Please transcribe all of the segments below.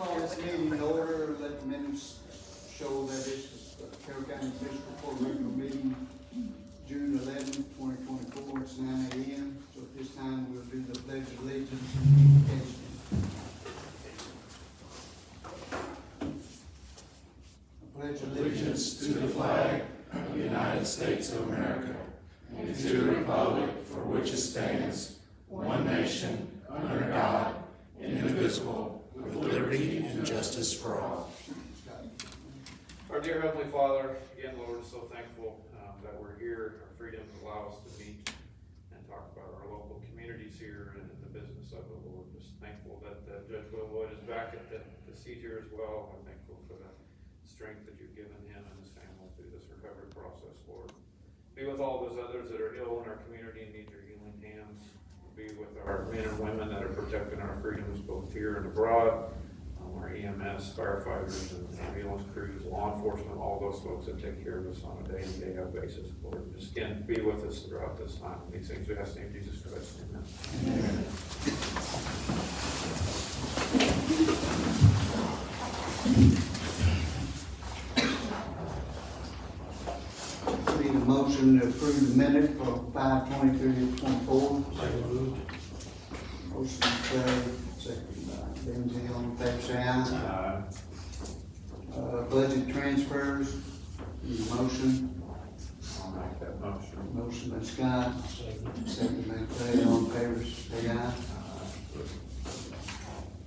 call this meeting in order. Let the minutes show that it's the Carroll County Fiscal Court regular meeting, June 11th, 2024. It's 9 a.m. So at this time, we'll do the pledge of allegiance and invocation. Pledge Allegiance to the flag of the United States of America and to the republic for which it stands, one nation, under God, indivisible, with liberty and justice for all. Our dear Heavenly Father, again, Lord, we're so thankful that we're here. Our freedom allows us to meet and talk about our local communities here and the business of it, Lord. Just thankful that Judge Willwood is back at the seat here as well. I'm thankful for the strength that you've given him and his family through this recovery process, Lord. Be with all those others that are ill in our community and need your healing hands. Be with our men and women that are protecting our freedoms both here and abroad. Our EMS, firefighters, and ambulance crews, law enforcement, all those folks that take care of us on a day-in, day-out basis, Lord. Just again, be with us throughout this time. These things we ask in the name of Jesus Christ. Amen. Need a motion to approve the minute for 5/23/24. Motion Clay, second by Benzie, all in favor, say aye. Budget transfers, need a motion. I'll make that motion. Motion by Scott, second by Clay, all in favor, say aye.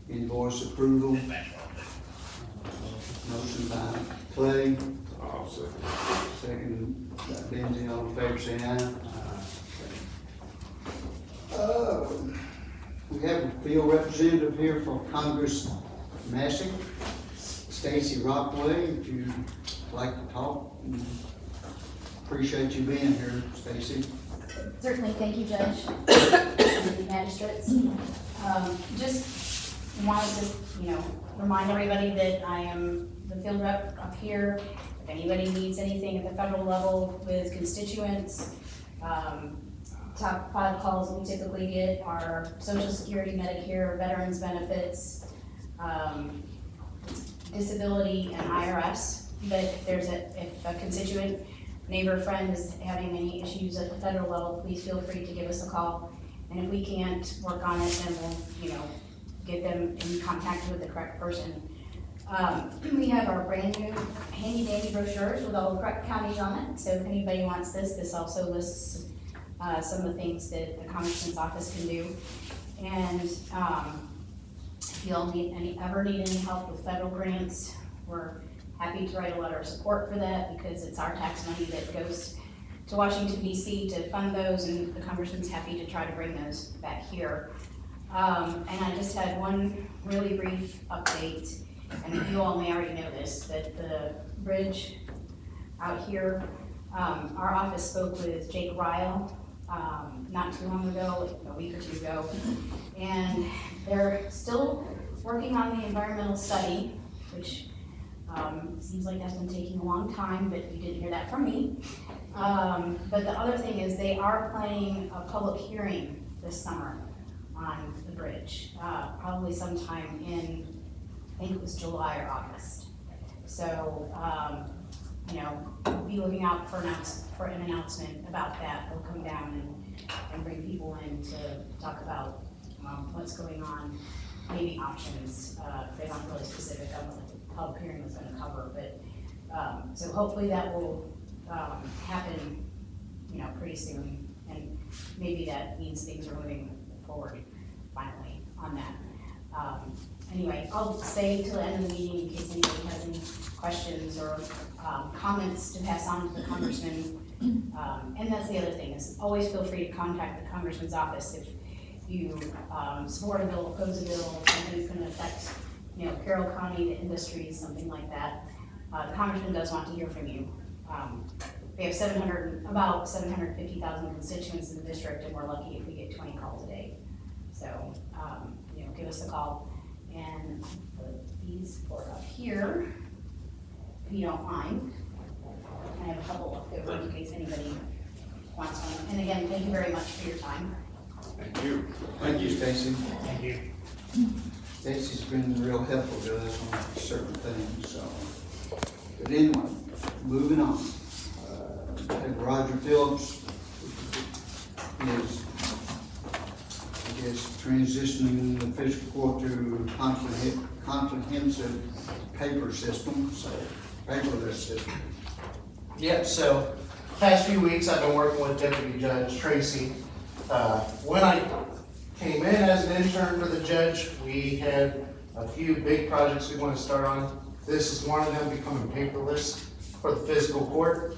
Invoice approval. Motion by Clay, I'll second. second by Benzie, all in favor, say aye. We have a field representative here for Congress Massey, Stacy Rockway, if you'd like to talk. Appreciate you being here, Stacy. Certainly, thank you, Judge, magistrates. Just wanted to, remind everybody that I am the field rep up here. If anybody needs anything at the federal level with constituents, top 5 calls we typically get are Social Security, Medicare, veterans benefits, disability, and IRS. But if a constituent, neighbor, friend is having any issues at the federal level, please feel free to give us a call. And if we can't work on it, then we'll, get them in contact with the correct person. We have our brand new handy dandy brochures with all the correct counties on it. So if anybody wants this also lists some of the things that the Congressman's office can do. And if you all ever need any help with federal grants, we're happy to write a letter of support for that because it's our tax money that goes to Washington, D.C. to fund those, and the Congressman's happy to try to bring those back here. And I just had one really brief update, and you all may already know this, that the bridge out here, our office spoke with Jake Ryle not too long ago, a week or two ago, and they're still working on the environmental study, which seems like that's been taking a long time, but you didn't hear that from me. But the other thing is they are planning a public hearing this summer on the bridge, probably sometime in, I think it was July or August. So, be looking out for an announcement about that. They'll come down and bring people in to talk about what's going on, maybe options. They're not really specific on what the public hearing is going to cover, but so hopefully that will happen, pretty soon, and maybe that means things are moving forward finally on that. Anyway, I'll stay till the end of the meeting in case anybody has any questions or comments to pass on to the Congressman. And that's the other thing, is always feel free to contact the Congressman's office if you support a bill, oppose a bill, something's going to affect, Carroll County, the industries, something like that. The Congressman does want to hear from you. We have about 750,000 constituents in the district, and we're lucky if we get 20 calls a day. So, give us a call. And put these for up here, if you don't mind. I have a couple left over in case anybody wants one. And again, thank you very much for your time. Thank you. Thank you, Stacy. Thank you. Stacy's been real helpful to us on certain things, so. But anyway, moving on. Roger Phillips is, I guess, transitioning the fiscal court to comprehensive paper system, so paperless system. Yep, so past few weeks I've been working with Deputy Judge Tracy. When I came in as an intern for the judge, we had a few big projects we want to start on. This is one of them, becoming paperless for the fiscal court.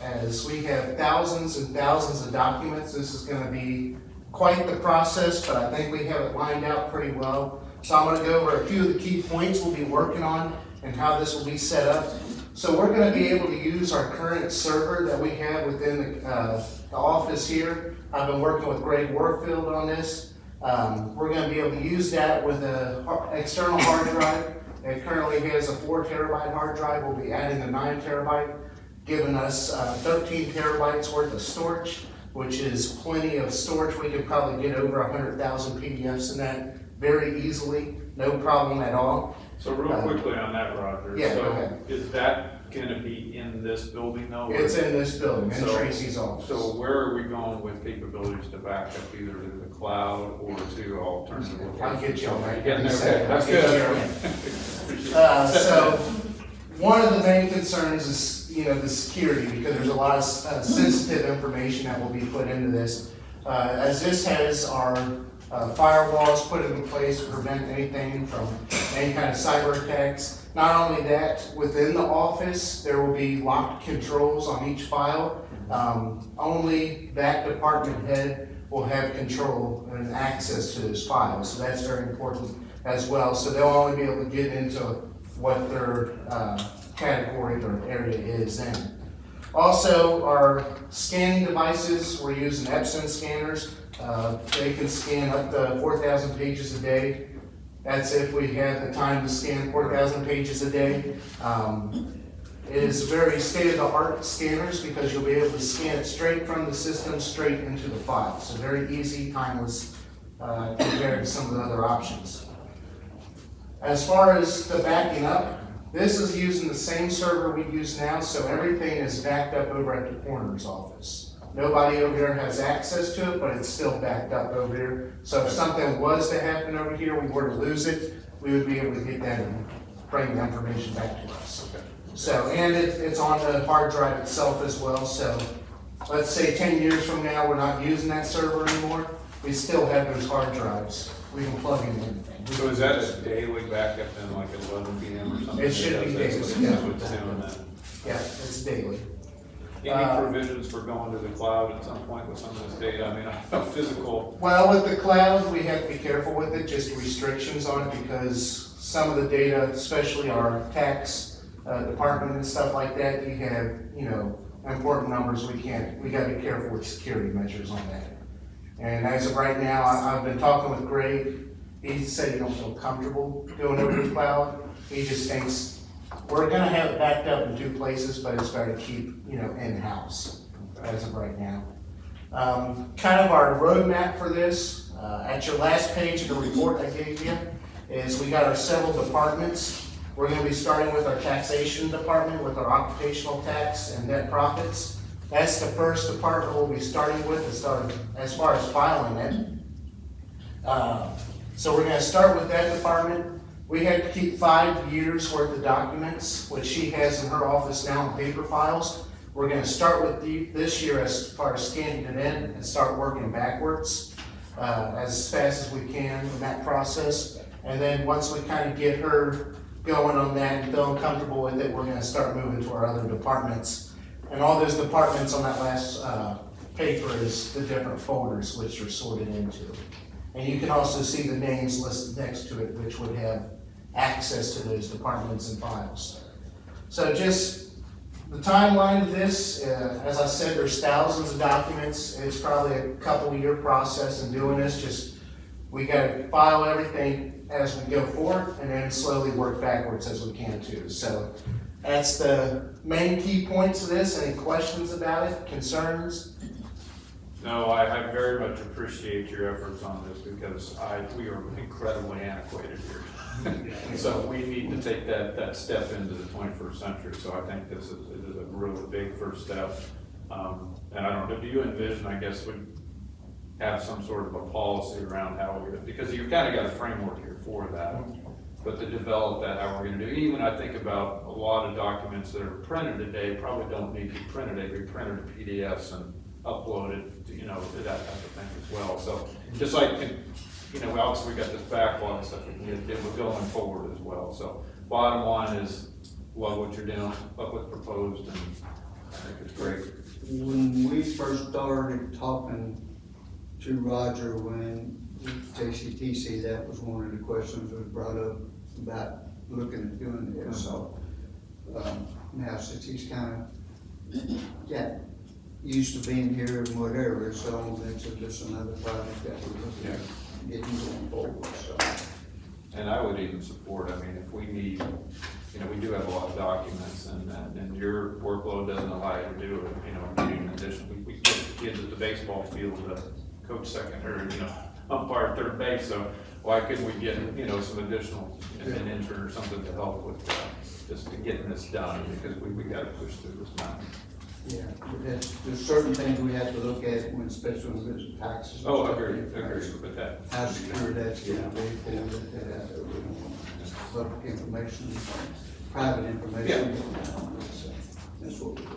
As we have thousands and thousands of documents, this is gonna be quite the process, but I think we have it lined out pretty well. So I'm gonna go over a few of the key points we'll be working on and how this will be set up. So we're gonna be able to use our current server that we have within the office here. I've been working with Greg Warfield on this. We're gonna be able to use that with an external hard drive. It currently has a 4 terabyte hard drive. We'll be adding a 9 terabyte, giving us 13 terabytes worth of storage, which is plenty of storage. We could probably get over 100,000 PDFs in that very easily, no problem at all. So real quickly on that, Roger. Yeah, So go ahead. is that gonna be in this building though? or- It's in this building, in So- Tracy's office. So where are we going with capabilities to back up either to the cloud or to alternative locations? I'll get you on that. Getting there, Okay, okay, that's I'll get good. you So, one of the main concerns is, the security, because there's a lot of sensitive information that will be put into this. As this has our firewalls put into place to prevent anything from any kind of cyber attacks. Not only that, within the office, there will be locked controls on each file. Only that department head will have control and access to those files, so that's very important as well. So they'll only be able to get into what their category or area is in. Also, our scanning devices, we're using Epson scanners. They can scan up to 4,000 pages a day. That's if we have the time to scan 4,000 pages a day. It is very state-of-the-art scanners because you'll be able to scan it straight from the system, straight into the file. So very easy, timeless, compared to some of the other options. As far as the backing up, this is using the same server we use now, so everything is backed up over at the coroner's office. Nobody over here has access to it, but it's still backed up over here. So if something was to happen over here, we were to lose it, we would be able to get that and bring the information back to us. So, and it's on the hard drive itself as well, so let's say 10 years from now, we're not using that server anymore, we still have those hard drives. We can plug in anything. So is that a daily backup then, like at 11 PM or something? It should be daily, That's yeah. what it's doing then. Yeah, it's daily. Any provisions for going to the cloud at some point with some of this data? I mean, I know physical. Well, with the cloud, we have to be careful with it, just restrictions on it, because some of the data, especially our tax department and stuff like that, you have, important numbers we gotta be careful with security measures on that. And as of right now, I've been talking with Greg. He said he don't feel comfortable going over the cloud. He just thinks we're gonna have it backed up in 2 places, but it's better to keep, in-house as of right now. Kind of our roadmap for this, at your last page of the report I gave you, is we got our several departments. We're gonna be starting with our taxation department, with our occupational tax and net profits. That's the first department we'll be starting with as far as filing it. So we're gonna start with that department. We had to keep 5 years worth of documents, which she has in her office now in paper files. We're gonna start with this year as far as scanning it in and start working backwards as fast as we can in that process. And then once we kind of get her going on that and feeling comfortable with it, we're gonna start moving to our other departments. And all those departments on that last paper is the different folders which are sorted into. And you can also see the names listed next to it, which would have access to those departments and files. So just the timeline of this, as I said, there's thousands of documents. It's probably a couple-year process in doing this. Just we gotta file everything as we go forward and then slowly work backwards as we can too. So that's the main key points of this. Any questions about it, concerns? No, I very much appreciate your efforts on this because we are incredibly antiquated here. So we need to take that step into the 21st century. So I think this is a really big first step. And I don't know, do you envision, I guess, would have some sort of a policy around how we're gonna, because you've kind of got a framework here for that, but to develop that, how we're gonna do, even I think about a lot of documents that are printed today probably don't need to be printed, they be printed to PDFs and uploaded, you know, that type of thing as well. So just like, you know, obviously we got this backlog and stuff we can do, we're going forward as well. So bottom line is, love what you're doing, love what's proposed, and I think it's great. When we first started talking to Roger, when JCTC, that was one of the questions that was brought up about looking at doing this, so, now since he's kinda got used to being here and whatever, so that's just another project that we're looking at getting going forward, so. And I would even support, I mean, if we need, you know, we do have a lot of documents and your workload doesn't allow you to do it, you know, getting additional, we put the kids at the baseball field, coach second, or, you know, umpire third base, so why couldn't we get, you know, some additional, an intern or something to help with, just to getting this done, because we gotta push through this mountain. Yeah, but there's certain things we have to look at when, especially when there's taxes. and Oh, I stuff. agree with that. How secure that's gonna be, we don't let that out there, we don't want public information, private information. That's what we do.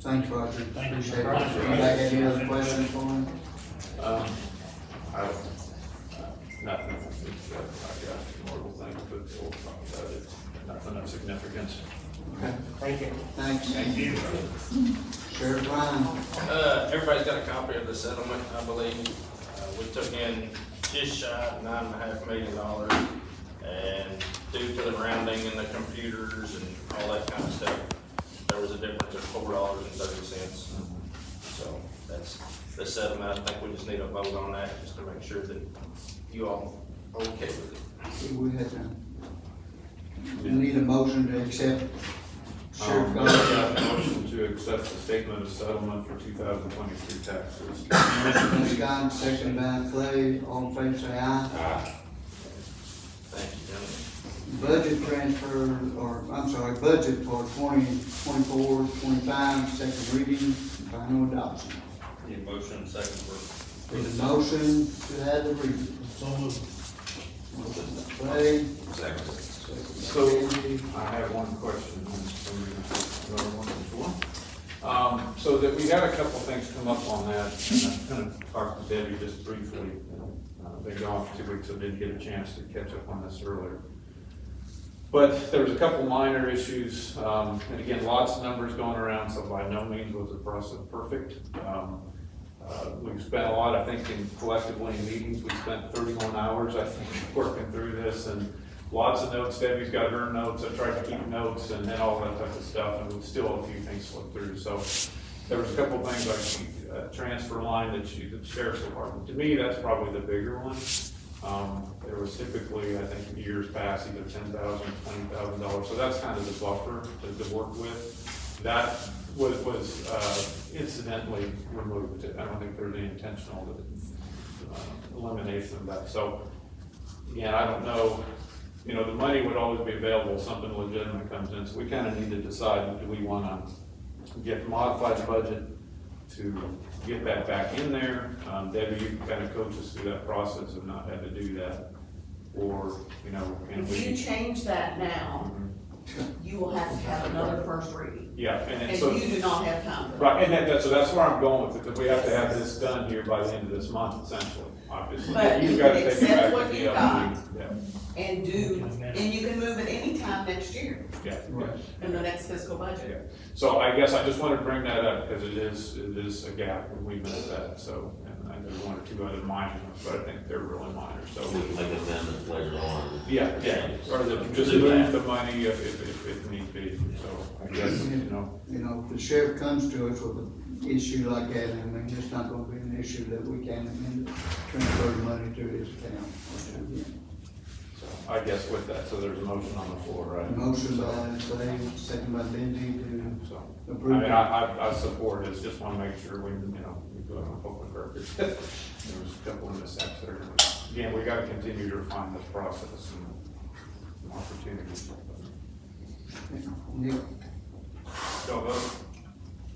Thanks, Roger. Thank you. Appreciate it. Anybody got any other questions for him? I don't, nothing, I think that I got more little things, but we'll talk about it, nothing of significance. Okay, Thank you. thanks. Thank you. Sheriff Ryan. Everybody's got a copy of the settlement, I believe. We took in just shy of $9.5 million, and due to the rounding and the computers and all that kind of stuff, there was a difference of $4.30. So that's the settlement. I think we just need a vote on that, just to make sure that you all are okay with it. We had to, we need a motion to accept Sheriff I Goff. got a motion to accept the statement of settlement for 2023 taxes. Motion by Scott, second by Clay, all in favor say aye. Thank you, gentlemen. Budget transfer, or, I'm sorry, budget for 2024-25, second reading, final adoption. Need a motion, second for. Need a motion to have the reading. So moved. Motion by Clay. Second. So, I have one question, another one as well. So that we had a couple things come up on that, and I'm gonna talk to Debbie just briefly. Been gone for 2 weeks, so didn't get a chance to catch up on this earlier. But there was a couple minor issues, and again, lots of numbers going around, so by no means was the process perfect. We've spent a lot, I think, collectively in meetings, we spent 31 hours, I think, working through this, and lots of notes. Debbie's got her notes, I tried to keep notes, and then all that type of stuff, and we still a few things slipped through. So there was a couple of things like transfer line that the sheriff's department, to me, that's probably the bigger one. There was typically, I think, in years past, either $10,000, $20,000, so that's kind of the buffer to work with. That was incidentally removed. I don't think there's any intentional elimination of that. So again, I don't know, you know, the money would always be available if something legitimate comes in, so we kind of need to decide, do we want to modify the budget to get that back in there? Debbie, you can kind of coach us through that process of not having to do that, or, you know, can If you we? change that now, you will have to have another first reading, Yeah, and and so, you do not have time. right, and so that's where I'm going with it, because we have to have this done here by the end of this month, essentially, obviously. But You've you got can to take it accept back what to you DLG. got. Yeah, And you can move it anytime next year yeah. Right. in the next fiscal budget. So I guess I just wanted to bring that up, because it is a gap when we missed that, so, and I know one or two other minor ones, but I think they're really minor, so. We can make amendments later on. Yeah, or just move the money if need be, so I guess, you know. You know, if the sheriff comes to us with an issue like that, I mean, it's not gonna be an issue that we can't amend it, transfer the money to his account. So I guess with that, so there's a motion on the floor, right? Motion by Clay, second by Benji So, to I approve. mean, I support it, just wanna make sure we, you know, we do it on public record. There was a couple of missteps there. Again, we gotta continue to refine this process and opportunities. Nick, Go vote.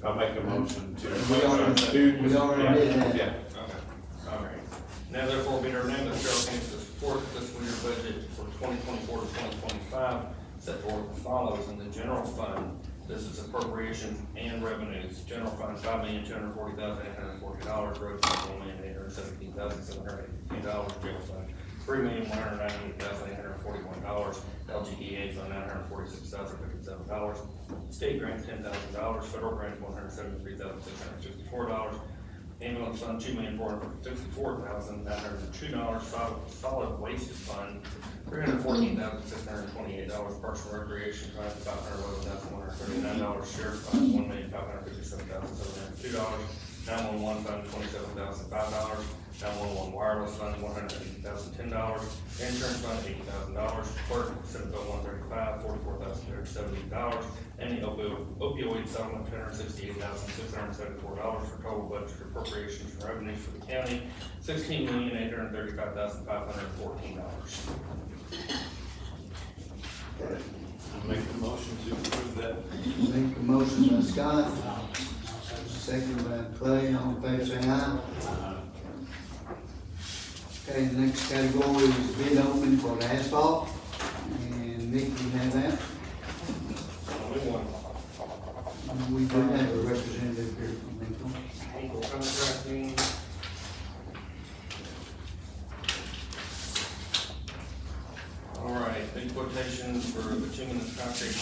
I'll make a motion to. we already did that. Yeah. Okay, all right. Now therefore be it ordained that the Carroll County fourth fiscal year budget for 2024 to 2025 set forth as follows in the general fund. This is appropriations and revenues. General fund, $5,240,840. Road fund, $1,817,718. Jail fund, $3,198,841. LGEA fund, $946,057. State grant, $10,000. Federal grant, $173,664. Ambulance fund, $2,464,902. Solid waste fund, $314,628. Parks and Recreation fund, $511,139. Sheriff fund, $1,557,702. 911 fund, $27,005. 911 wireless fund, $180,010. Insurance fund, $80,000. Clerk, Senate Bill 135, $44,370. And the opioid settlement, $268,674 for total budget appropriations and revenues for the county, $16,835,514. I'll make the motion to approve that. Make a motion by Scott, second by Clay, all in favor say aye. Okay, the next category is bid opening for the asphalt, and Nick, you have that? Only one. We do have a representative here from Lincoln. Equal contracting. All right, big quotations for bituminous concrete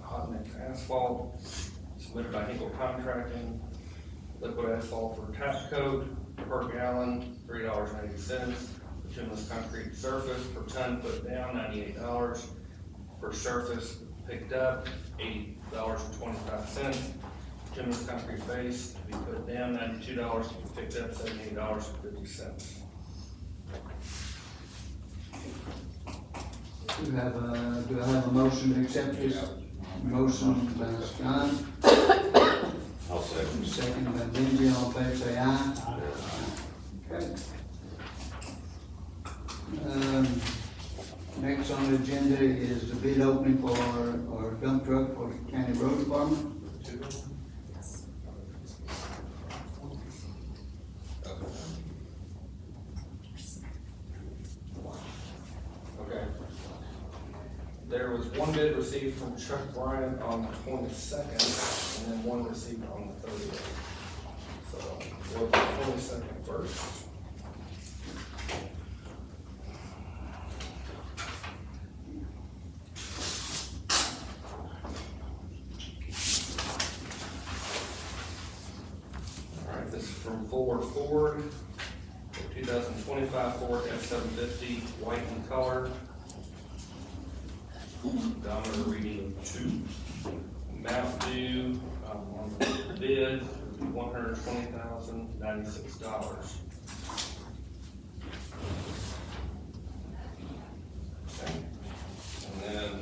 hot mix asphalt submitted by Hinkle Contracting. Liquid asphalt for tap coat per gallon, $3.80. Bituminous concrete surface per ton put down, $98. Per surface picked up, $80.25. Bituminous concrete base to be put down, $92, to be picked up, $78.50. Do I have a motion to accept this? Motion by Scott, I'll second. second by Benji, all in favor say aye. Okay. Next on the agenda is the bid opening for our dump truck for the county road department. Okay. There was one bid received from Chuck Bryant on the 22nd, and then one received on the 30th. So, we'll do the 22nd first. All right, this is from Ford, 2025 Ford F-750, white in color. Odometer reading of 2. Amount due on the bid would be $120,096. Okay. And then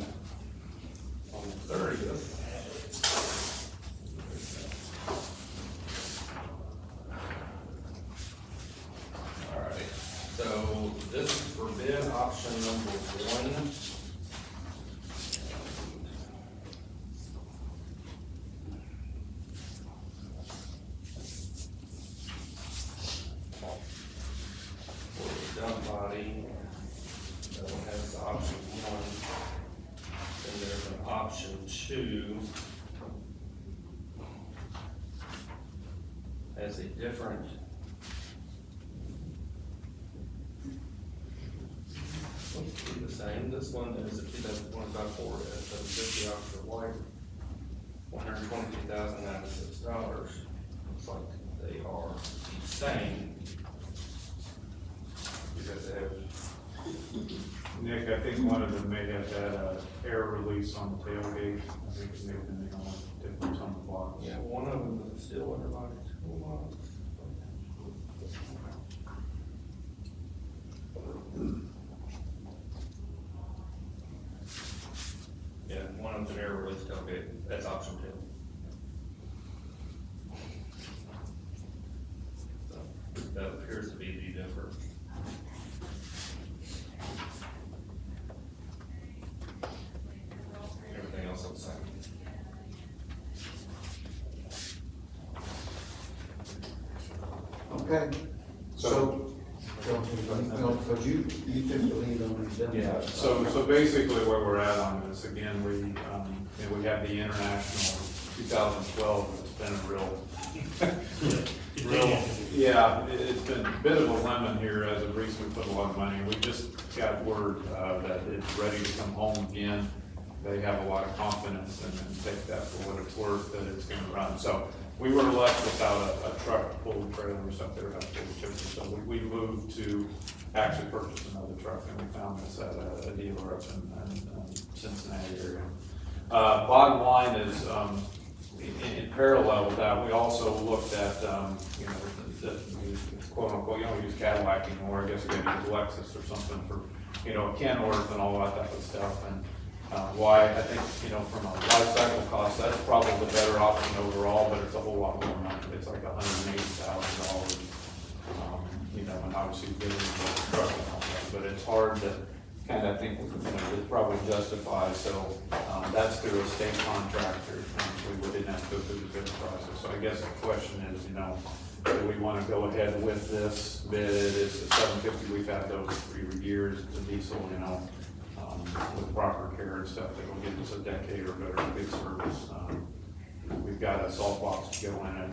on the 30th, all right, so this is for bid option number 1. Dump body, that one has the option 1, then there's an option 2. Has a different. Looks to be the same, this one is a 2025 Ford F-750 Oxford White, $122,096. Looks like they are the same. Because they have, Nick, I think one of them may have had a air release on the tailgate. I think it may have been the only difference on the block. Yeah, one of them is still under body. Okay, so, because you took the lead on this, didn't you? Yeah, so basically where we're at on this, again, we have the international 2012, it's been a it's been a bit of a lemon here as of recent. We put a lot of money, we just got word, that it's ready to come home again. They have a lot of confidence and take that for what it's worth, that it's gonna run. So we were left without a truck to pull the trailers up there, so we moved to actually purchase another truck, and we found this at a dealer up in Cincinnati area. Bottom line is, in parallel with that, we also looked at, the quote unquote, you don't use Cadillac anymore, I guess we could use Lexus or something for, Kenworth and all that type of stuff. And why, I think, from a life cycle cost, that's probably the better option overall, but it's a whole lot more money. It's like $180,000, and obviously getting the truck and all that, but it's hard to kind of think, it probably justifies. So that's through a state contractor, so we didn't have to go through the bid process. So I guess the question is, do we want to go ahead with this bid? It's a $750, we've had those for years, it's a diesel, with proper care and stuff, that will give us a decade or better, good service. We've got a salt box to go in it,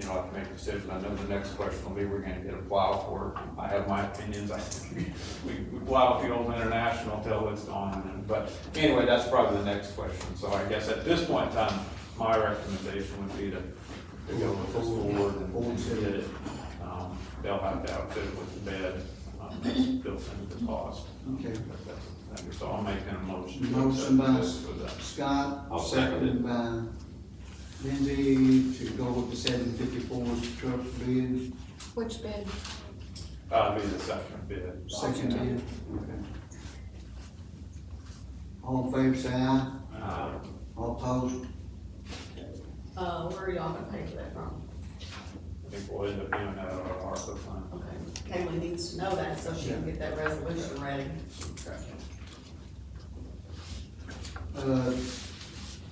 I have to make a decision. I know the next question will be, we're gonna get a plow for it. I have my opinions, I think we plow the old International till it's gone, but anyway, that's probably the next question. So I guess at this point in time, my recommendation would be to go with this forward and get it. They'll have to outfit it with the bed, that's built into the cost. Okay. So I'll make a motion. Motion by With Scott, I'll second seconded by Lindsay to go with the 754 truck bid, Which bid? be the second bid. second bid. Okay. All in favor, say aye. All opposed? Where are y'all gonna pay for that from? I think we'll end up doing that on our ARPA fund. Okay, Kaylee needs to know that so she can get that resolution ready.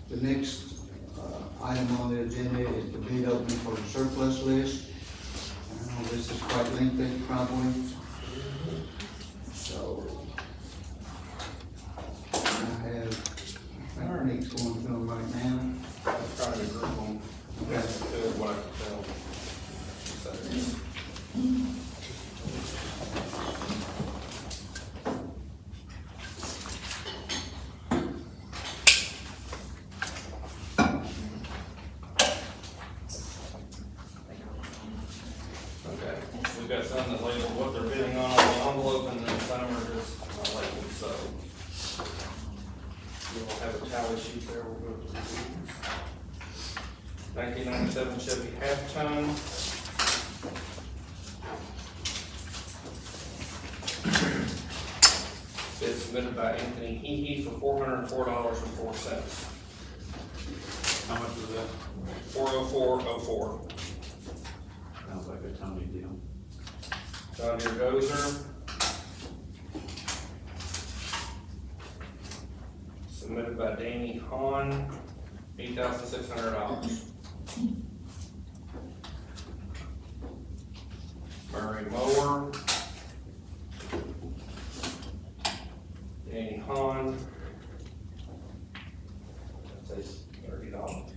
The next, item on the agenda is the bid opening for the surplus list. I know this is quite lengthy, probably. So, I think Nick's going through them right now. I'm trying to group them. Okay. To what I can tell. Okay, we've got some that label what they're bidding on the envelope, and then some are just not labeled, so. We'll have a tally sheet there, we'll go through these. 1997 Chevy half-ton. Bid submitted by Anthony Hehe for $404.04. How much is that? $404.04. Sounds like a Tony deal. John Deere Dozer. Submitted by Danny Hahn, $8,600. Murray Mower. Danny Hahn. That says $30.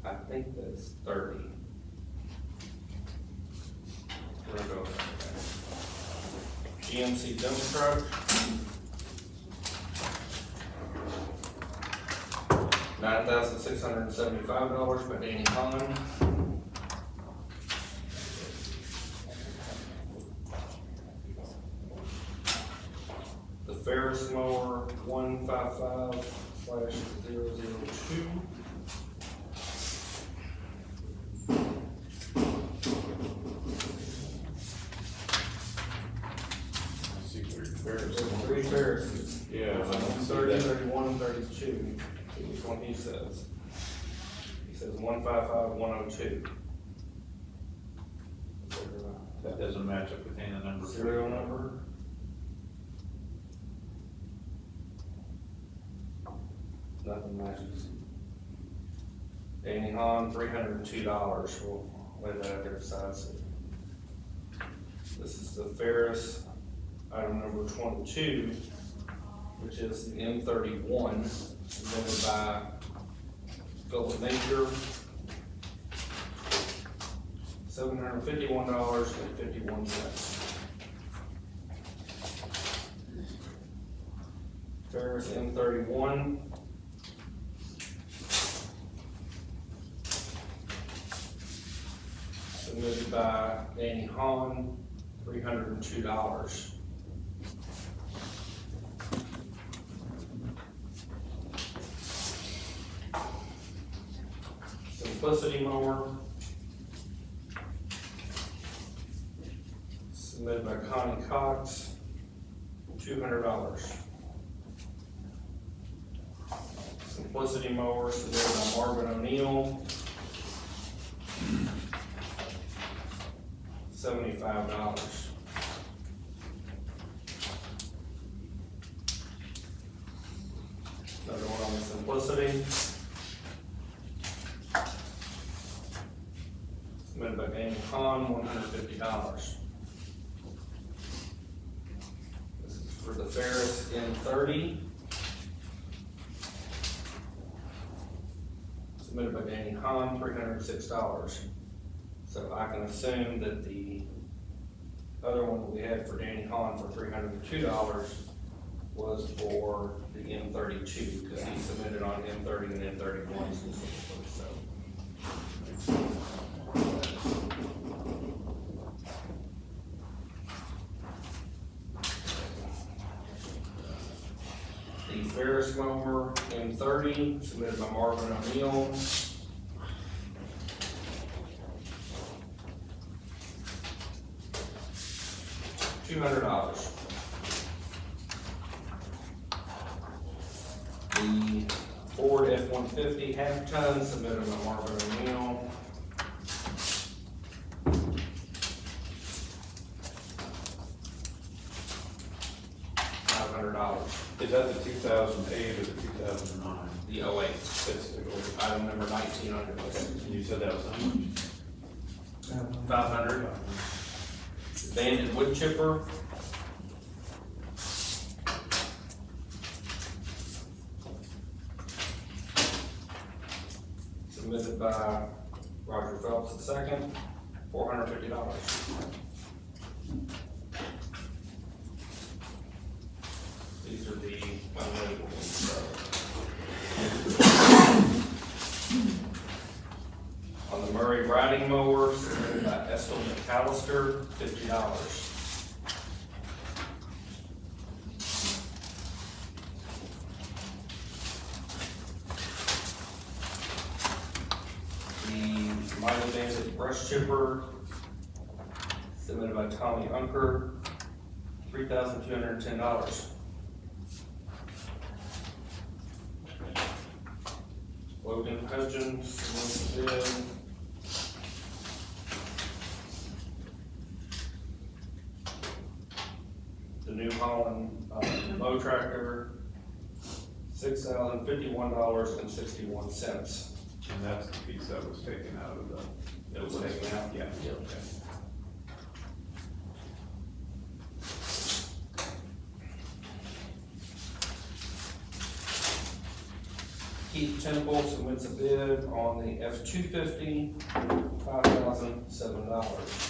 I think that's 30. We're gonna go with that. GMC dump truck. $9,675 by Danny Hahn. The Ferris mower 155/002. Three Ferrises. Yeah. 30, 31, and 32. See which one he says. He says 155/102. That doesn't match up with any of the numbers. Serial number. Nothing matches. Danny Hahn, $302 for lay that out there beside it. This is the Ferris, item number 22, which is the M31, submitted by Philip Major, $751.51. Ferris M31. Submitted by Danny Hahn, $302. Simplicity mower. Submitted by Connie Cox, $200. Simplicity mower submitted by Marvin O'Neill, $75. Another one on the Simplicity. Submitted by Danny Hahn, $150. This is for the Ferris M30. Submitted by Danny Hahn, $306. So I can assume that the other one that we had for Danny Hahn for $302 was for the M32, because he submitted on M30 and M31 specifically, so. The Ferris mower M30, submitted by Marvin O'Neill. $200. The Ford F-150 half-ton, submitted by Marvin O'Neill. $500. Is that the 2008 or the 2009? The 08, It's the old. item number 19 on your list. And you said that was how much? 500. Banded wood chipper. Submitted by Roger Phelps II, $450. These are the unlabeled ones. On the Murray riding mower, submitted by Estel McAllister, $50. The Mighty Bandit brush chipper, submitted by Tommy Unker, $3,210. Logan Hudgens, bid. The New Holland mow tractor, $6,051.61. And that's the piece that was taken out of the. It was taken out? Yeah. Okay. Keith Temple submits a bid on the F-250, $5,007.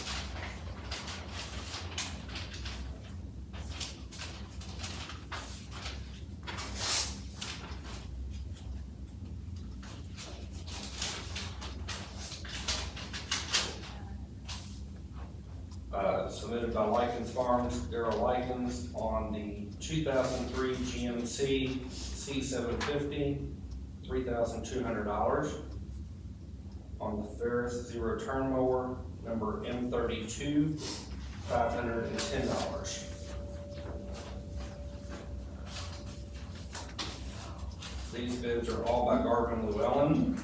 Submitted by Likens Farms, Darrell Likens, on the 2003 GMC C750, $3,200. On the Ferris zero turn mower, number M32, $510. These bids are all by Garvin Llewellyn.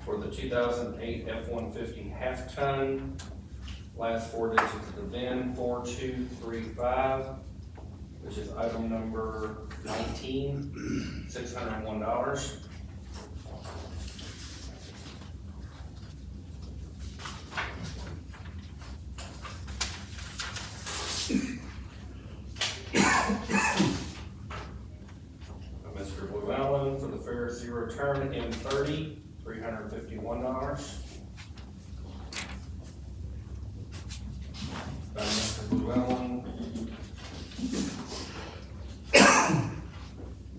For the 2008 F-150 half-ton, last four digits of the VIN, 4235. which is item number 19, $601. Mr. Llewellyn for the Fair Zero Turn M30, $351. By Mr. Llewellyn.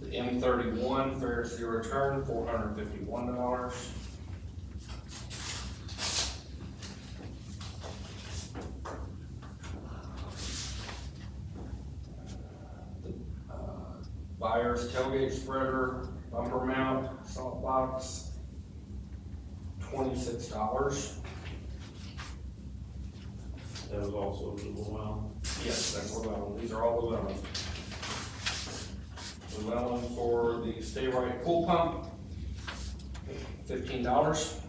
The M31 Fair Zero Turn, $451. Buyer's tailgate spreader, bumper mount, salt box, $26. That was also Llewellyn. Yes, that's Llewellyn, these are all Llewellyn. Llewellyn for the Stay Right pool pump, $15.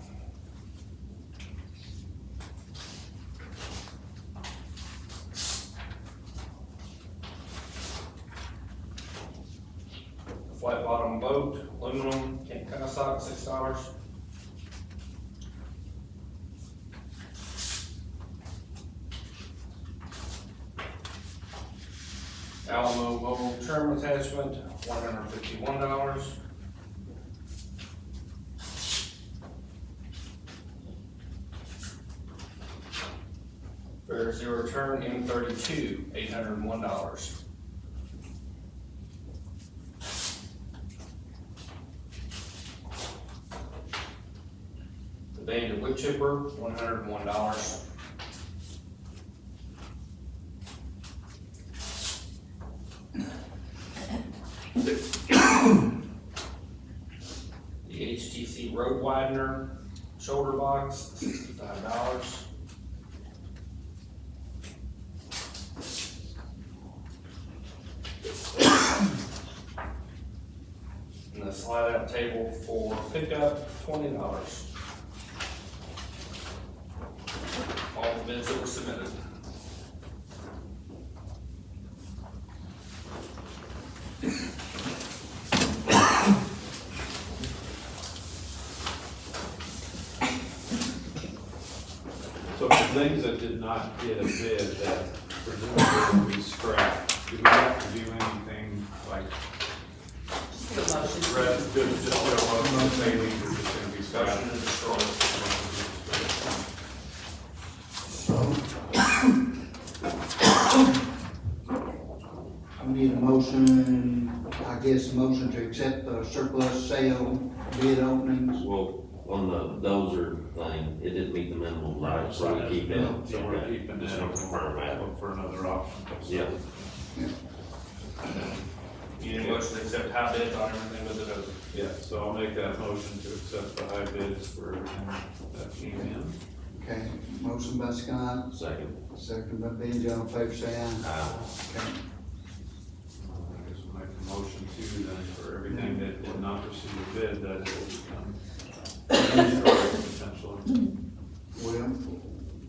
Flat bottom boat, aluminum, Camp Cossack, $6. Alamo mobile trim attachment, $151. Fair Zero Turn M32, $801. The Bandit wood chipper, $101. The HTC road widener shoulder box, $65. And the slide out table for pickup, $20. All the bids that were submitted. So for things that did not get a bid that presumably will be scrapped, do we have to do anything like, Just get a motion. just get a motion to say these are just gonna be Motion scrapped? to destroy. I need a motion, I guess, a motion to accept the surplus sale bid openings. Well, on the dozer thing, it didn't meet the minimum, right? So we keep it. No. So we're Okay. keeping Just that, gonna confirm that. look for another option. Yeah. You need a motion to accept high bids on everything with the dozer. Yeah, so I'll make that motion to accept the high bids for everything that came in. Okay, motion by Scott, Second. second by Benji, all in favor say aye. Okay. I guess we'll make a motion too then for everything that did not receive a bid, that it will become destroyed potentially. Well,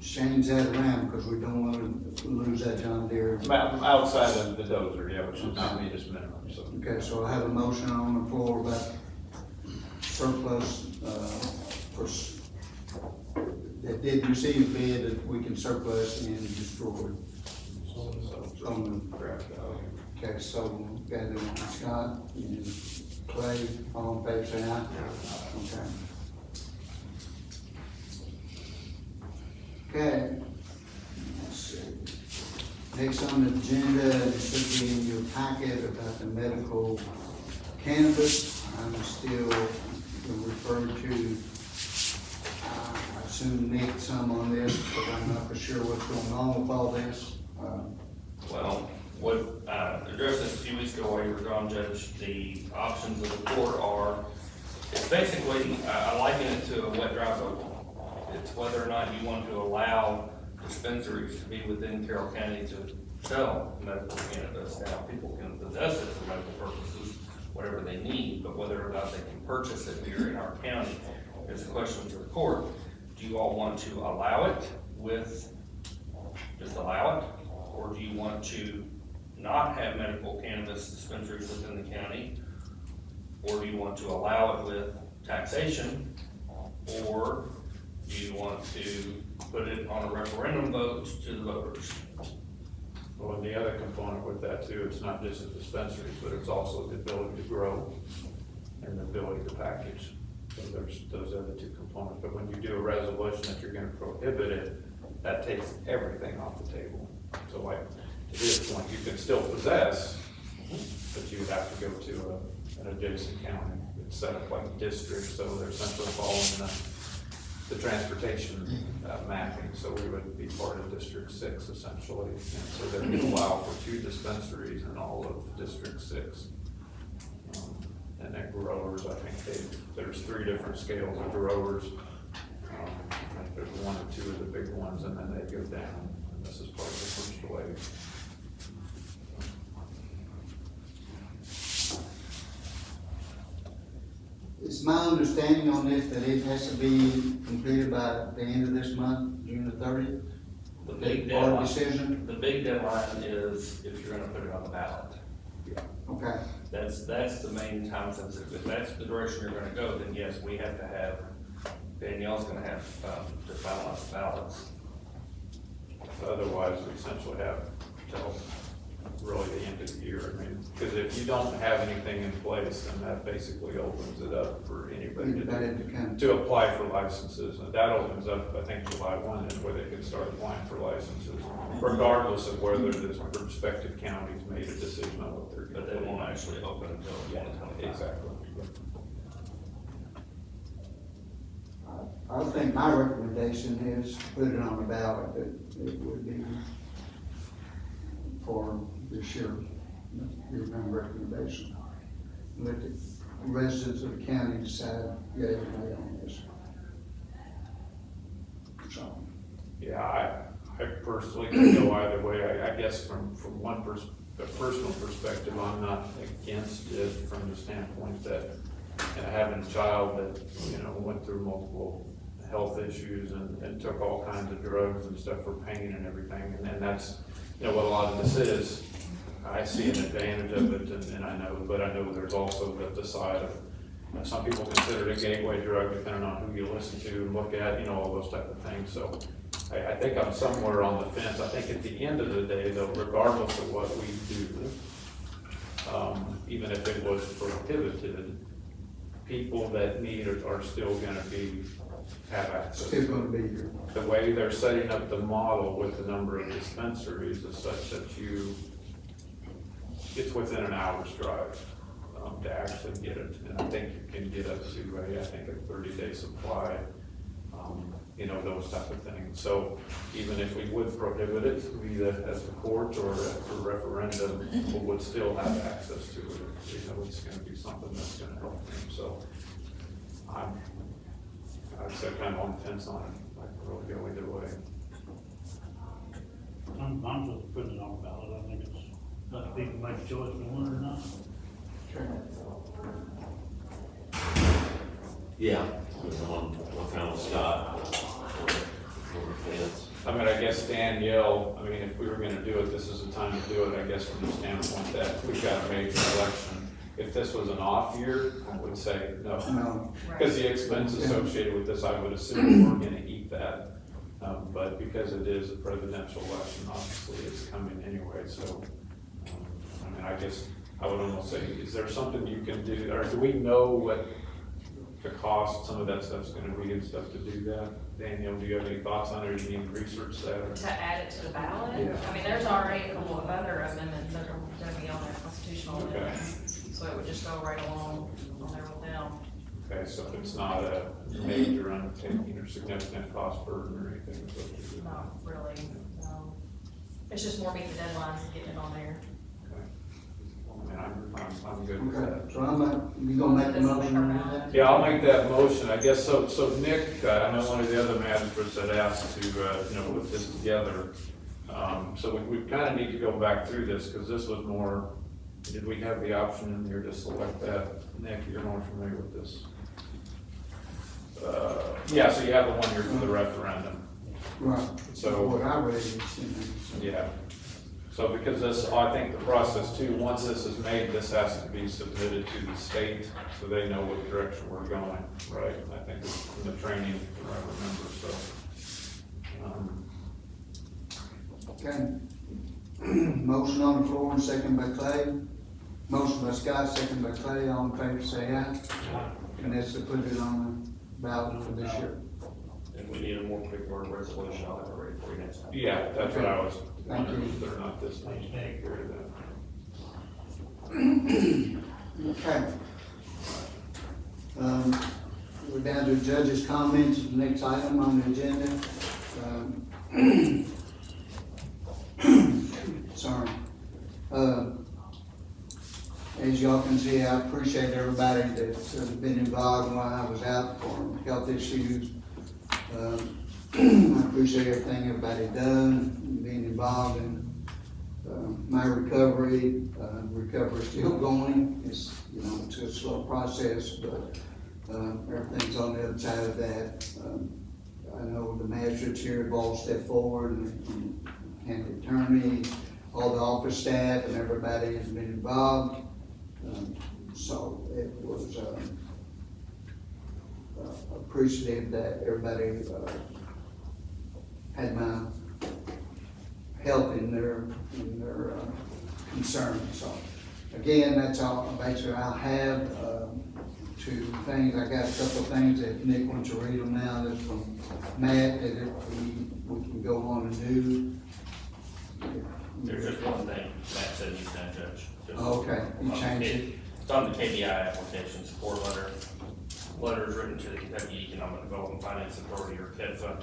change that around, because we don't want to lose that John Deere. Outside of the dozer, yeah, which should not meet its minimum, so. Okay, so I have a motion on the floor about surplus, that did receive a bid that we can surplus and destroy. Grab value. Okay, so got it on Scott and Clay, all in favor say aye. Okay. Okay. Let's see. Next on the agenda, this should be in your packet about the medical cannabis. I'm still referring to, I assume Nick some on this, but I'm not for sure what's going on with all this. Well, what, addressed this a few weeks ago while you were gone, Judge, the options of the court are, it's basically, I liken it to a wet dry vote. It's whether or not you want to allow dispensaries to be within Carroll County to sell medical cannabis. Now, people can possess it for medical purposes, whatever they need, but whether or not they can purchase it here in our county is a question to the court. Do you all want to allow it with, just allow it? Or do you want to not have medical cannabis dispensaries within the county? Or do you want to allow it with taxation? Or do you want to put it on a referendum vote to the voters? Well, and the other component with that too, it's not just the dispensaries, but it's also the ability to grow and the ability to package. So there's those other two components, but when you do a resolution that you're gonna prohibit it, that takes everything off the table. So like, to this point, you can still possess, but you would have to go to an adjacent county. It's set up like districts, so they're essentially following the transportation mapping, so we would be part of District 6 essentially. And so they would allow for 2 dispensaries in all of District 6. And then growers, I think there's 3 different scales of growers. I think there's 1 or 2 of the big ones, and then they go down. And this is part of the first wave. It's my understanding on this that it has to be completed by the end of this month, June the 30th. The big Our deadline, decision, the big deadline is if you're gonna put it on the ballot. okay. That's the main time sensitive. If that's the direction you're gonna go, then yes, we have to have, Danielle's gonna have, to finalize ballots. Otherwise, we essentially have till really the end of the year. I mean, because if you don't have anything in place, then that basically opens it up for anybody to apply for licenses. And that opens up, I think, July 1 is where they can start applying for licenses, regardless of whether this respective counties made a decision on what they're going But to do. they won't actually open until Yeah, exactly. I think my recommendation is to put it on the ballot, that it would be for this year, your recommendation. Let the residents of the county decide, yea or nay on this. So, Yeah, I personally could go either way. I guess from one a personal perspective, I'm not against it from the standpoint that, having a child that, went through multiple health issues and took all kinds of drugs and stuff for pain and everything, and that's, what a lot of this is. I see an advantage of it, and I know there's also the side of, some people consider it a gateway drug, depending on who you listen to and look at, all those type of things. So I think I'm somewhere on the fence. I think at the end of the day, though, regardless of what we do, even if it was prohibited, people that need it are still gonna have access. still gonna be here. The way they're setting up the model with the number of dispensaries is such that it's within an hour's drive, to actually get it. And I think you can get up to a 30-day supply, those type of things. So even if we would prohibit it, either as a court or a referendum, people would still have access to it. It's gonna be something that's gonna help them. So I'd say kind of on the fence on it. I could really go either way. I'm just putting it on the ballot. I think it's, let people make a choice if they want it or not. Yeah, I'm kind of Scott, on the fence. I guess Danielle, if we were gonna do it, this is the time to do it, I guess, from the standpoint that we've got a major election. If this was an off year, I would say no. No, Because the expense associated with this, I would assume we're gonna eat that. But because it is a presidential election, obviously it's coming anyway, so, I guess I would almost say, is there something you can do, or do we know what the cost, some of that stuff's gonna be and stuff to do that? Danielle, do you have any thoughts on it, or do you need to research that? Or? To add it to the ballot? Yeah. There's already a couple of other amendments that are gonna be on there, constitutional Okay. amendments, so it would just go right along on there with them. Okay, so it's not a major undertaking or significant cost burden or anything associated with that? Not really, no. It's just more meeting the deadlines and getting it on there. Okay. I'm good with okay, that. so you gonna make the motion on that? Yeah, I'll make that motion, I guess, so Nick, I know one of the other magistrates had asked to, put this together. So we kinda need to go back through this, cause this was more, did we have the option in there to select that? Nick, you're more familiar with this. Yeah, so you have the one here for the referendum. Right. So- What I read is, Yeah. So because this, I think the process too, once this is made, this has to be submitted to the state, so they know what direction we're going, right? I think it's in the training, if I remember, so. Okay. Motion on the floor and second by Clay. Motion by Scott, second by Clay. All in favor, say aye. And that's to put it on the ballot for this year. If we need a more particular resolution, I'll have it ready for you next time. Yeah, that's what I was Thank wondering, you. if they're not this much. Okay. We're down to judge's comments, the next item on the agenda. Sorry. As y'all can see, I appreciate everybody that's been involved while I was out for health issues. I appreciate everything everybody done, being involved in my recovery. Recovery's still going. It's, it's a slow process, but everything's on the other side of that. I know the magistrates here have all stepped forward, and county attorney, all the office staff, and everybody has been involved. So it was appreciative that everybody had my help in their concerns. So again, that's all basically I have. Two things, I got a couple of things that Nick wants to read them now. That's from Matt, that if we can go on and do. There's just one thing Matt said he's done, Judge. Just Okay, you changed it. It's on the KBI application support letter. Letter is written to the Kentucky Economic Development Finance Authority, or KEDFA.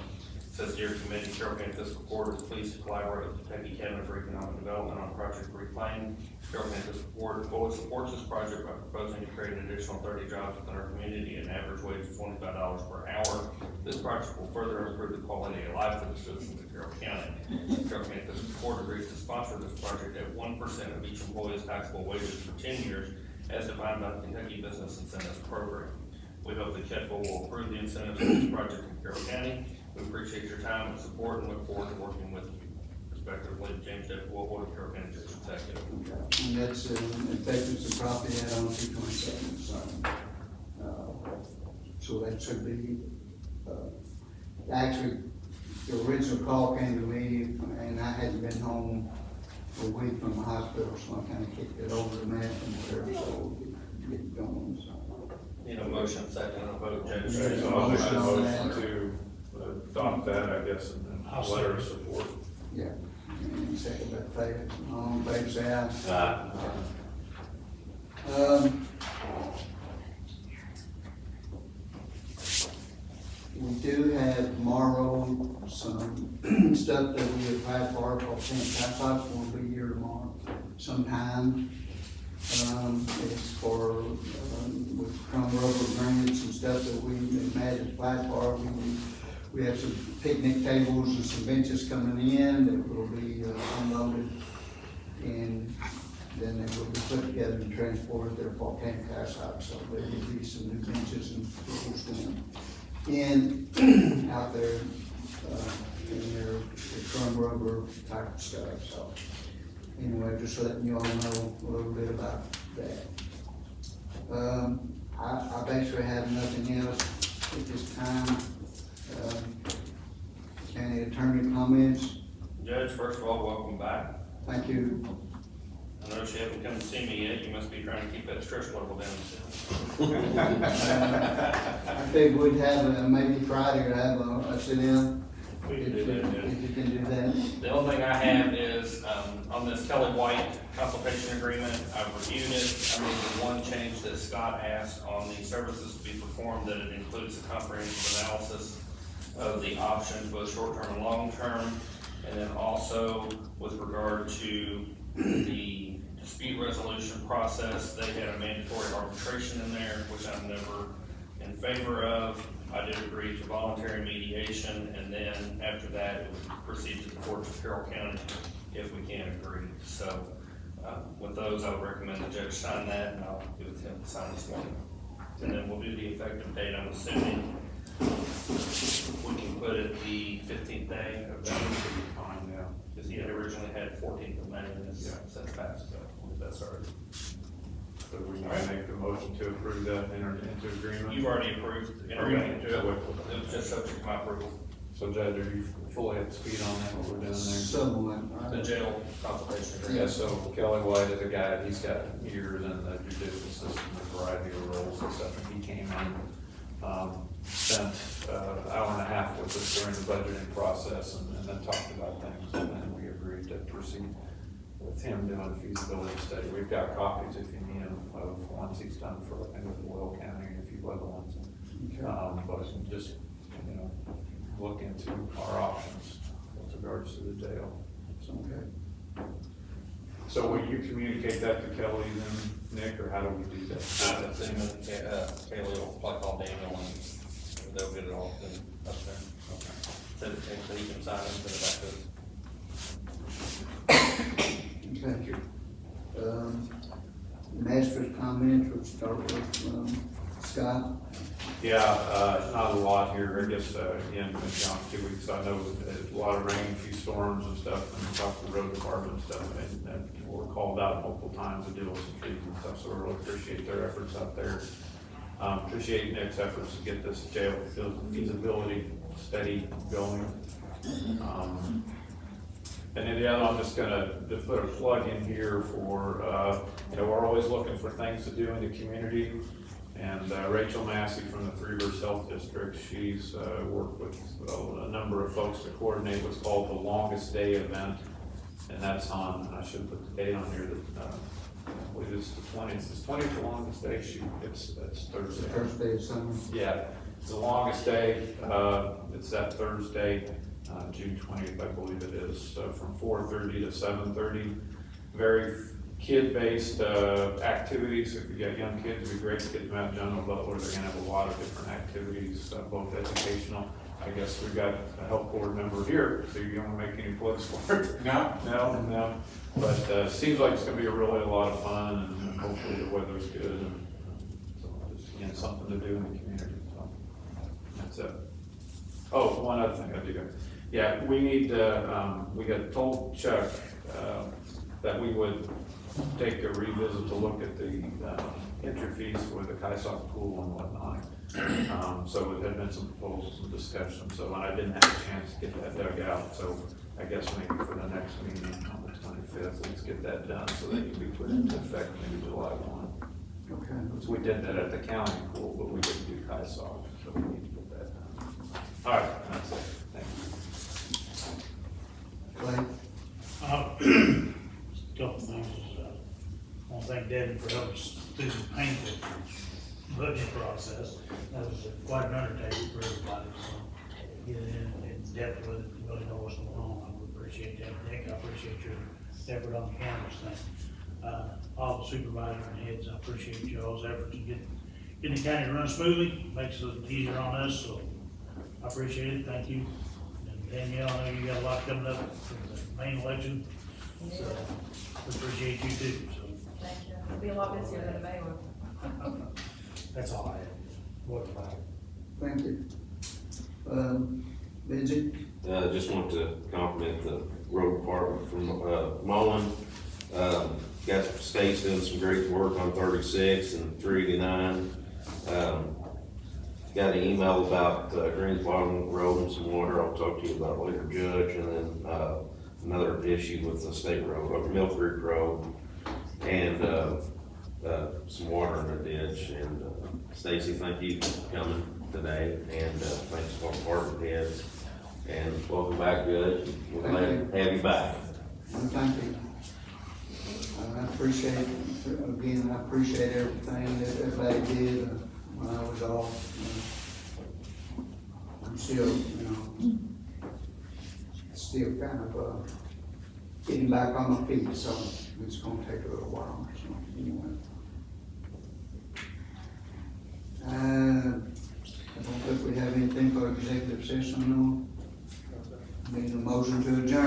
Says, dear committee, Carroll County Fiscal Court is pleased to collaborate with Kentucky County for Economic Development on Project Reclaim. Carroll County Fiscal Court fully supports this project by proposing to create an additional 30 jobs within our community at an average wage of $25 per hour. This project will further improve the quality of life for the citizens of Carroll County. Carroll County Fiscal Court agrees to sponsor this project at 1% of each employee's taxable wages for 10 years, as defined by the Kentucky Business Incentives Program. We hope the KEDFA will approve the incentives for this project in Carroll County. We appreciate your time and support and look forward to working with you. Respectively, James W. Woolboy, Carroll County Judge Executive. And that's, effective to property at on 2/27, so that should be, actually, the original call came to me, and I hadn't been home for a week from the hospital, so I kinda kicked it over to Matt and whatever, so we'll get going, so. Need a motion, second, and a vote, Judge. Okay. So I'll make a Motion on motion that. to adopt that, I guess, and then I'll letter of second. support. Yeah, and second by Clay, all in favor, say aye. We do have tomorrow some stuff that we applied for St. Pat's will be here tomorrow sometime. It's for, with Crum Rubber grants and stuff that Matt has applied for. We have some picnic tables and some benches coming in that will be unloaded, and then they will be put together and transported there for St. Pat's. So there will be some new benches and people standing in out there in their Crum Rubber type of stuff. So anyway, just letting you all know a little bit about that. I basically have nothing else at this time. County attorney comments? Judge, first of all, welcome back. Thank you. I notice you haven't come to see me yet. You must be trying to keep that stress level down. I think we'd have, maybe Friday, to have a sit down. We can do that, Judge. If you can do that. The only thing I have is, on this Kelly White consultation agreement, I've reviewed it. I made the one change that Scott asked on the services to be performed, that it includes a comprehensive analysis of the options, both short-term and long-term. And then also with regard to the dispute resolution process, they had a mandatory arbitration in there, which I'm never in favor of. I did agree to voluntary mediation, and then after that, it would proceed to the courts of Carroll County if we can't agree. So, with those, I would recommend the judge sign that, and I'll give it to him to sign this morning. And then we'll do the effective date, I'm assuming we can put it the 15th day of June. Fine, yeah. Cause he had originally had 14th of May and it's since passed, so that's already. So we can make the motion to approve that, enter into agreement? You've already approved, entering into it, Okay. it was just subject to my approval. So Judge, are you fully up to speed on that, what we're doing there? Somewhat. The jail consultation Yeah, agreement. so Kelly White is a guy, he's got years in the judicial system, a variety of roles and stuff, and he came in, spent an hour and a half with us during the budgeting process and then talked about things, and then we agreed to proceed with him doing a feasibility study. We've got copies if you need them of ones he's done for, I think, Will County and a few other ones. But just, you know, look into our options with regards to the jail. So, so will you communicate that to Kelly then, Nick, or how do we do that? I would assume that, Kaylee will probably call Daniel and they'll get it all done up there. Send it to him so he can sign it and send it back to us. Thank you. Master's comments, we'll start with, Scott. Yeah, not a lot here, I guess, again, been gone 2 weeks, I know there's a lot of rain, a few storms and stuff, and we talked to the road department and stuff, and we're called out multiple times to deal with some trees and stuff, so we really appreciate their efforts out there. Appreciate Nick's efforts to get this jail feasibility study going. And then the other, I'm just gonna put a plug in here for, you know, we're always looking for things to do in the community. And Rachel Massey from the Three Rivers Health District, she's worked with a number of folks to coordinate what's called the Longest Day event. And that's on, I should put the date on here, that, I believe it's the 20th, it's 20th, the longest day, it's Thursday. First day of summer. Yeah, it's the longest day, it's that Thursday, June 20th, I believe it is, from 4:30 to 7:30. Very kid-based activities. If you got young kids, it'd be great to get them out in General Butler. They're gonna have a lot of different activities, both educational. I guess we've got a health board member here, so you don't wanna make any plugs for it? No. But seems like it's gonna be really a lot of fun, and hopefully the weather's good, and so just, again, something to do in the community, so that's it. Oh, one other thing I do got. Yeah, we need, we got told Chuck, that we would take a revisit to look at the, entry fees for the Kaisak pool and whatnot. So there had been some proposals and discussion, so I didn't have a chance to get that dug out, so I guess maybe for the next meeting on the 25th, let's get that done so that can be put into effect maybe July 1. Okay. So we did that at the county pool, but we didn't do Kaisak, so we need to get that done. All right, that's it, thank you. Clay? Couple things, I want to thank Devin for helping us through the painful budget process. That was quite an undertaking for everybody, so get in depth with it, and really know what's going on. I would appreciate that, Nick, I appreciate your effort on the cameras thing. All the supervisors and heads, I appreciate y'all's effort to get the county to run smoothly, makes it easier on us, so I appreciate it, thank you. And Danielle, I know you got a lot coming up for the main election, so we appreciate you too, so. Thank you. It'll be a lot busier than it may will. That's all I have. What about it? Thank you. Benji? Just want to compliment the road department from, Mullen. Got State's doing some great work on 36 and 389. Got an email about, Greens Bottom Road and some water I'll talk to you about later, Judge, and then, another issue with the state road, Mill Creek Road, and, some water in the ditch, and, Stacy, thank you for coming today, and, thanks to our department heads, and welcome back, Judge, we're glad to have you back. Well, thank you. I appreciate, again, I appreciate everything that everybody did when I was off. I'm still, still kind of, getting back on my feet, so it's gonna take a little while, so, anyway. I don't think we have anything for executive session, no? Need a motion to adjourn.